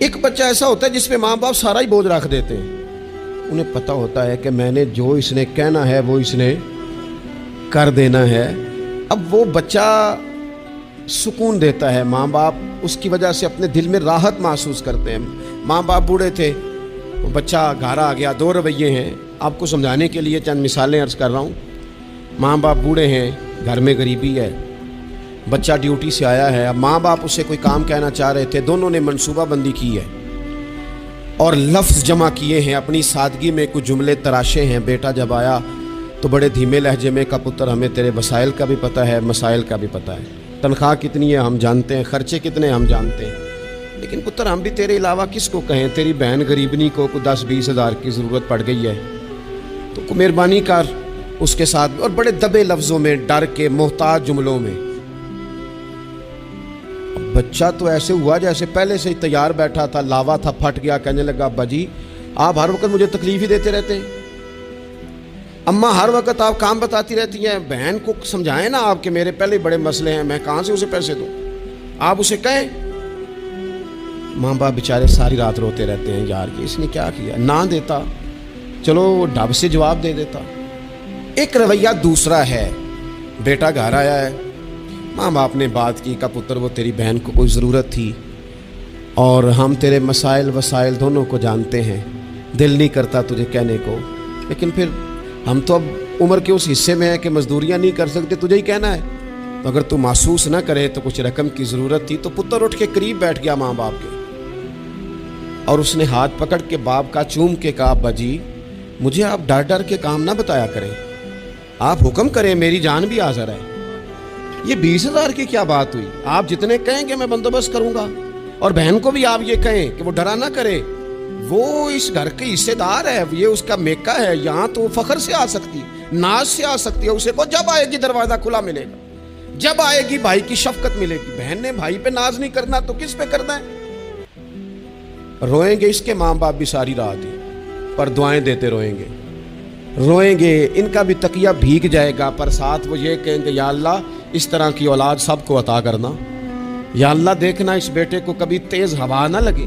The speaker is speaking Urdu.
ایک بچہ ایسا ہوتا ہے جس پہ ماں باپ سارا ہی بوجھ رکھ دیتے ہیں. انہیں پتہ ہوتا ہے کہ میں نے جو اس نے کہنا ہے وہ اس نے کر دینا ہے. اب وہ بچہ سکون دیتا ہے, ماں باپ اس کی وجہ سے اپنے دل میں راحت محسوس کرتے ہیں. ماں باپ بوڑھے تھے, وہ بچہ گھر آ گیا, 2 رویے ہیں. آپ کو سمجھانے کے لیے چند مثالیں عرض کر رہا ہوں. ماں باپ بوڑھے ہیں, گھر میں غریبی ہے, بچہ ڈیوٹی سے آیا ہے. اب ماں باپ اسے کوئی کام کہنا چاہ رہے تھے, دونوں نے منصوبہ بندی کی ہے اور لفظ جمع کیے ہیں, اپنی سادگی میں کچھ جملے تراشے ہیں. بیٹا جب آیا تو بڑے دھیمے لہجے میں کہا, پتر ہمیں تیرے وسائل کا بھی پتہ ہے, مسائل کا بھی پتہ ہے, تنخواہ کتنی ہے ہم جانتے ہیں, خرچے کتنے ہم جانتے ہیں, لیکن پتر ہم بھی تیرے علاوہ کس کو کہیں, تیری بہن غریبنی کو 10-20 ہزار کی ضرورت پڑ گئی ہے, تو مہربانی کر اس کے ساتھ. اور بڑے دبے لفظوں میں, ڈر کے, محتاج جملوں میں. بچہ تو ایسے ہوا جیسے پہلے سے ہی تیار بیٹھا تھا, لاوا تھا, پھٹ گیا. کہنے لگا, ابا جی آپ ہر وقت مجھے تکلیف ہی دیتے رہتے ہیں, اماں ہر وقت آپ کام بتاتی رہتی ہیں, بہن کو سمجھائیں نا آپ کہ میرے پہلے بڑے مسئلے ہیں, میں کہاں سے اسے پیسے دوں, آپ اسے کہیں. ماں باپ بیچارے ساری رات روتے رہتے ہیں, یار کہ اس نے کیا کیا. نہ دیتا, چلو ڈب سے جواب دے دیتا. ایک رویہ دوسرا ہے, بیٹا گھر آیا ہے, ماں باپ نے بات کی, کا پتر وہ تیری بہن کو کوئی ضرورت تھی اور ہم تیرے مسائل وسائل دونوں کو جانتے ہیں, دل نہیں کرتا تجھے کہنے کو, لیکن پھر ہم تو اب عمر کے اس حصے میں ہیں کہ مزدوریاں نہیں کر سکتے, تجھے ہی کہنا ہے, تو اگر تو محسوس نہ کرے تو کچھ رقم کی ضرورت تھی. تو پتر اٹھ کے قریب بیٹھ گیا ماں باپ کے, اور اس نے ہاتھ پکڑ کے باپ کا چوم کے کہا, ابا جی مجھے آپ ڈر ڈر کے کام نہ بتایا کریں, آپ حکم کریں, میری جان بھی حاضر ہے. یہ 20 ہزار کی کیا بات ہوئی, آپ جتنے کہیں گے میں بندوبست کروں گا. اور بہن کو بھی آپ یہ کہیں کہ وہ ڈرا نہ کرے, وہ اس گھر کی حصے دار ہے, یہ اس کا میکا ہے, یہاں تو فخر سے آ سکتی, ناز سے آ سکتی ہے. اسے کو جب آئے گی دروازہ کھلا ملے گا, جب آئے گی بھائی کی شفقت ملے گی. بہن نے بھائی پہ ناز نہیں کرنا تو کس پہ کرنا ہے. روئیں گے اس کے ماں باپ بھی ساری رات ہی, پر دعائیں دیتے روئیں گے, روئیں گے, ان کا بھی تکیہ بھیگ جائے گا, پر ساتھ وہ یہ کہیں گے, یا اللہ اس طرح کی اولاد سب کو عطا کرنا, یا اللہ دیکھنا اس بیٹے کو کبھی تیز ہوا نہ لگے.